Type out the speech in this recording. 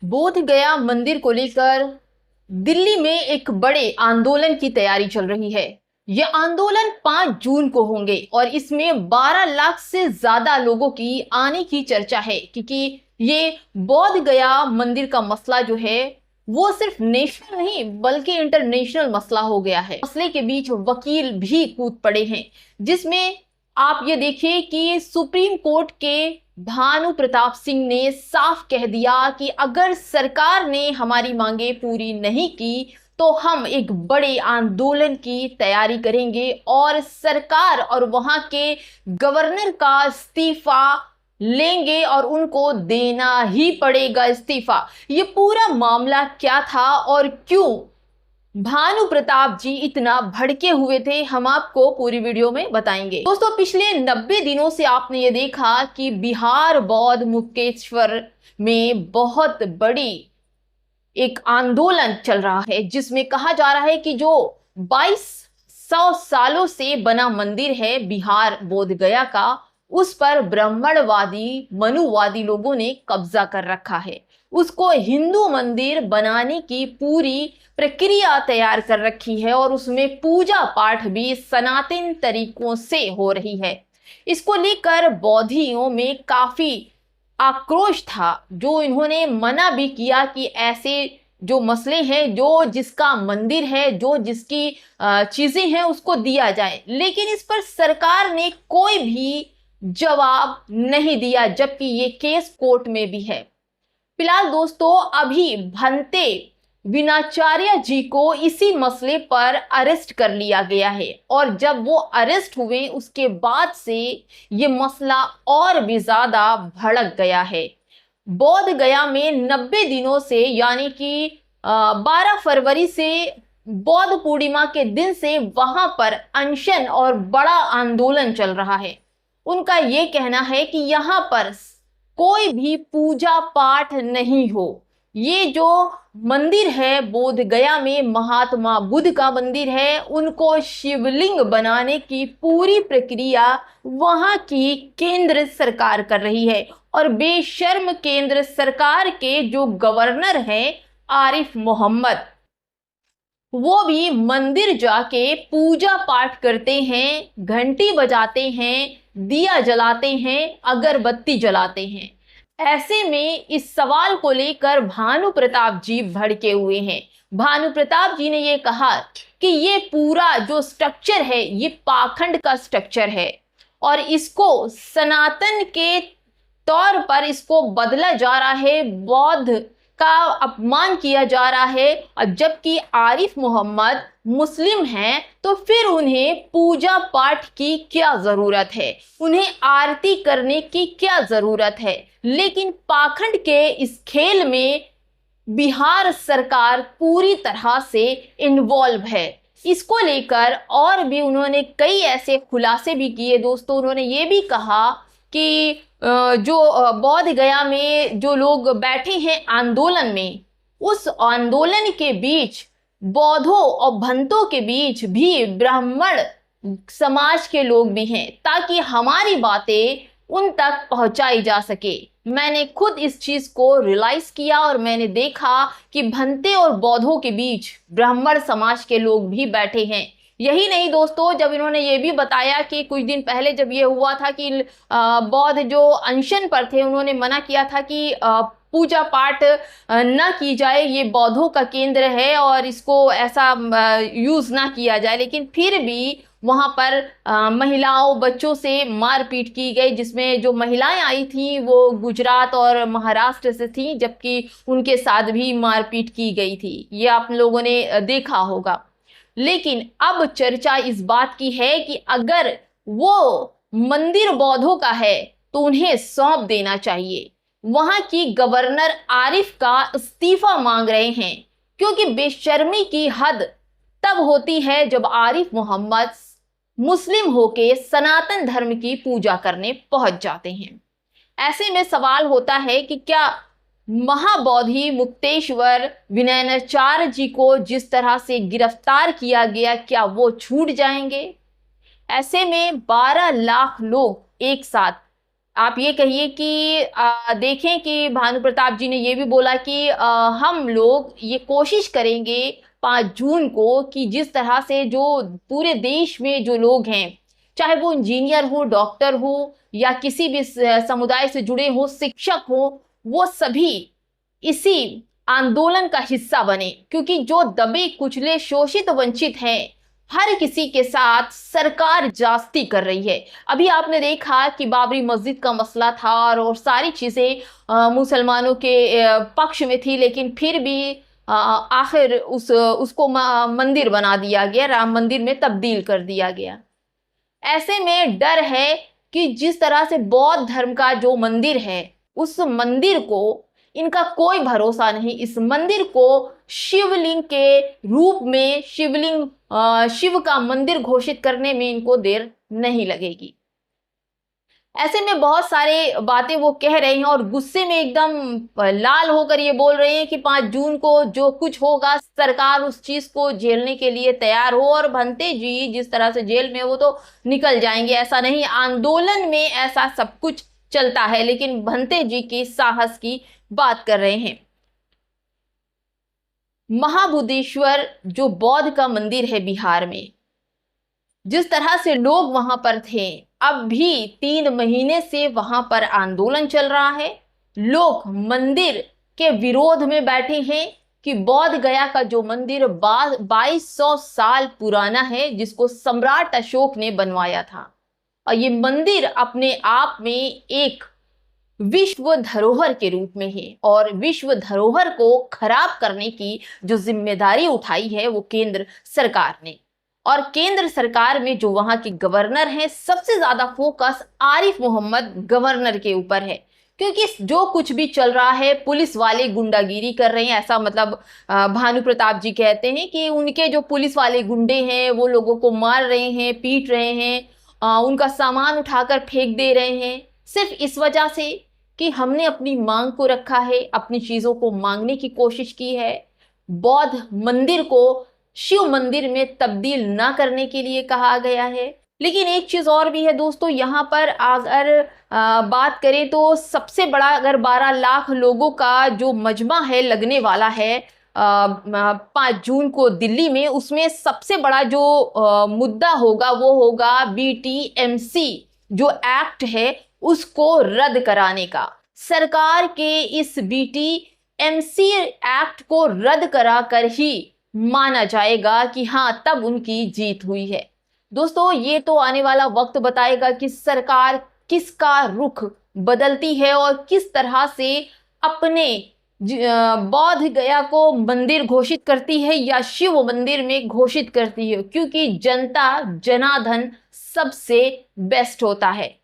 बोध गया मंदिर को लेकर दिल्ली में एक बड़े आंदोलन की तैयारी चल रही है। यह आंदोलन 5 जून को होंगे और इसमें 12 लाख से ज्यादा लोगों की आने की चर्चा है, क्योंकि ये बोध गया मंदिर का मसला जो है वो सिर्फ नेशनल नहीं बल्कि इंटरनेशनल मसला हो गया है। मसले के बीच वकील भी कूद पड़े हैं, जिसमें आप ये देखिए कि सुप्रीम कोर्ट के भानु प्रताप सिंह ने साफ कह दिया कि अगर सरकार ने हमारी मांगे पूरी नहीं की तो हम एक बड़े आंदोलन की तैयारी करेंगे और सरकार और वहां के गवर्नर का इस्तीफा लेंगे और उनको देना ही पड़ेगा इस्तीफा। ये पूरा मामला क्या था और क्यों भानु प्रताप जी इतना भड़के हुए थे, हम आपको पूरी वीडियो में बताएंगे। दोस्तों, पिछले 90 दिनों से आपने ये देखा कि बिहार बौद्ध मुक्तेश्वर में बहुत बड़ी एक आंदोलन चल रहा है, जिसमें कहा जा रहा है कि जो 2200 सालों से बना मंदिर है बिहार बोध गया का, उस पर ब्राह्मणवादी मनुवादी लोगों ने कब्जा कर रखा है। उसको हिंदू मंदिर बनाने की पूरी प्रक्रिया तैयार कर रखी है और उसमें पूजा पाठ भी सनातन तरीकों से हो रही है। इसको लेकर बौद्धियों में काफी आक्रोश था, जो इन्होंने मना भी किया कि ऐसे जो मसले हैं, जो जिसका मंदिर है, जो जिसकी चीजें हैं उसको दिया जाए, लेकिन इस पर सरकार ने कोई भी जवाब नहीं दिया, जबकि ये केस कोर्ट में भी है। फिलहाल दोस्तों, अभी भंते विनाचार्य जी को इसी मसले पर अरेस्ट कर लिया गया है और जब वो अरेस्ट हुए उसके बाद से ये मसला और भी ज्यादा भड़क गया है। बोध गया में 90 दिनों से, यानी कि 12 फरवरी से बौद्ध पूर्णिमा के दिन से वहां पर अनशन और बड़ा आंदोलन चल रहा है। उनका ये कहना है कि यहाँ पर कोई भी पूजा पाठ नहीं हो। ये जो मंदिर है बोध गया में महात्मा बुद्ध का मंदिर है, उनको शिवलिंग बनाने की पूरी प्रक्रिया वहां की केंद्र सरकार कर रही है और बेशर्म केंद्र सरकार के जो गवर्नर हैं आरिफ मोहम्मद, वो भी मंदिर जाके पूजा पाठ करते हैं, घंटी बजाते हैं, दिया जलाते हैं, अगरबत्ती जलाते हैं। ऐसे में इस सवाल को लेकर भानु प्रताप जी भड़के हुए हैं। भानु प्रताप जी ने ये कहा कि ये पूरा जो स्ट्रक्चर है ये पाखंड का स्ट्रक्चर है और इसको सनातन के तौर पर इसको बदला जा रहा है, बौद्ध का अपमान किया जा रहा है। और जबकि आरिफ मोहम्मद मुस्लिम हैं तो फिर उन्हें पूजा पाठ की क्या जरूरत है, उन्हें आरती करने की क्या जरूरत है। लेकिन पाखंड के इस खेल में बिहार सरकार पूरी तरह से इन्वॉल्व है। इसको लेकर और भी उन्होंने कई ऐसे खुलासे भी किए। दोस्तों, उन्होंने ये भी कहा कि जो बोध गया में जो लोग बैठे हैं आंदोलन में, उस आंदोलन के बीच बौद्धों और भंतों के बीच भी ब्राह्मण समाज के लोग भी हैं, ताकि हमारी बातें उन तक पहुंचाई जा सके। मैंने खुद इस चीज को रियलाइज किया और मैंने देखा कि भंते और बौद्धों के बीच ब्राह्मण समाज के लोग भी बैठे हैं। यही नहीं दोस्तों, जब इन्होंने ये भी बताया कि कुछ दिन पहले जब ये हुआ था कि बौद्ध जो अनशन पर थे, उन्होंने मना किया था कि पूजा पाठ न की जाए, ये बौद्धों का केंद्र है और इसको ऐसा यूज ना किया जाए, लेकिन फिर भी वहां पर महिलाओं बच्चों से मारपीट की गई, जिसमें जो महिलाएं आई थी वो गुजरात और महाराष्ट्र से थी, जबकि उनके साथ भी मारपीट की गई थी। ये आप लोगों ने देखा होगा। लेकिन अब चर्चा इस बात की है कि अगर वो मंदिर बौद्धों का है तो उन्हें सौंप देना चाहिए। वहां की गवर्नर आरिफ का इस्तीफा मांग रहे हैं, क्योंकि बेशर्मी की हद तब होती है जब आरिफ मोहम्मद मुस्लिम होके सनातन धर्म की पूजा करने पहुंच जाते हैं। ऐसे में सवाल होता है कि क्या महाबोधि मुक्तेश्वर विनयनाचार्य जी को जिस तरह से गिरफ्तार किया गया, क्या वो छूट जाएंगे? ऐसे में 12 लाख लोग एक साथ आप ये कहिए कि देखें कि भानु प्रताप जी ने ये भी बोला कि हम लोग ये कोशिश करेंगे 5 जून को कि जिस तरह से जो पूरे देश में जो लोग हैं, चाहे वो इंजीनियर हो, डॉक्टर हो या किसी भी समुदाय से जुड़े हो, शिक्षक हो, वो सभी इसी आंदोलन का हिस्सा बने, क्योंकि जो दबे कुचले शोषित वंचित हैं, हर किसी के साथ सरकार जास्ती कर रही है। अभी आपने देखा कि बाबरी मस्जिद का मसला था और सारी चीजें मुसलमानों के पक्ष में थी, लेकिन फिर भी आखिर उसको मंदिर बना दिया गया, राम मंदिर में तब्दील कर दिया गया। ऐसे में डर है कि जिस तरह से बौद्ध धर्म का जो मंदिर है, उस मंदिर को इनका कोई भरोसा नहीं। इस मंदिर को शिवलिंग के रूप में शिव का मंदिर घोषित करने में इनको देर नहीं लगेगी। ऐसे में बहुत सारे बातें वो कह रहे हैं और गुस्से में एकदम लाल होकर ये बोल रहे हैं कि 5 जून को जो कुछ होगा सरकार उस चीज को झेलने के लिए तैयार हो। और भंते जी जिस तरह से जेल में वो तो निकल जाएंगे, ऐसा नहीं, आंदोलन में ऐसा सब कुछ चलता है, लेकिन भंते जी की साहस की बात कर रहे हैं। महाबुद्धेश्वर जो बौद्ध का मंदिर है बिहार में, जिस तरह से लोग वहां पर थे, अब भी 3 महीने से वहां पर आंदोलन चल रहा है। लोग मंदिर के विरोध में बैठे हैं कि बोध गया का जो मंदिर 2200 साल पुराना है, जिसको सम्राट अशोक ने बनवाया था, और ये मंदिर अपने आप में एक विश्व धरोहर के रूप में है, और विश्व धरोहर को खराब करने की जो जिम्मेदारी उठाई है वो केंद्र सरकार ने। और केंद्र सरकार में जो वहां के गवर्नर हैं, सबसे ज्यादा फोकस आरिफ मोहम्मद गवर्नर के ऊपर है, क्योंकि जो कुछ भी चल रहा है पुलिस वाले गुंडागिरी कर रहे हैं। ऐसा मतलब भानु प्रताप जी कहते हैं कि उनके जो पुलिस वाले गुंडे हैं वो लोगों को मार रहे हैं, पीट रहे हैं, उनका सामान उठाकर फेंक दे रहे हैं, सिर्फ इस वजह से कि हमने अपनी मांग को रखा है, अपनी चीजों को मांगने की कोशिश की है। बौद्ध मंदिर को शिव मंदिर में तब्दील ना करने के लिए कहा गया है। लेकिन एक चीज और भी है दोस्तों, यहाँ पर अगर बात करें तो सबसे बड़ा अगर 12 लाख लोगों का जो मजमा है लगने वाला है 5 जून को दिल्ली में, उसमें सबसे बड़ा जो मुद्दा होगा वो होगा BTMC जो एक्ट है उसको रद्द कराने का। सरकार के इस BTMC एक्ट को रद्द कराकर ही माना जाएगा कि हाँ तब उनकी जीत हुई है। दोस्तों ये तो आने वाला वक्त बताएगा कि सरकार किसका रुख बदलती है और किस तरह से अपने बौद्ध गया को मंदिर घोषित करती है या शिव मंदिर में घोषित करती है, क्योंकि जनता जनार्दन सबसे बेस्ट होता है।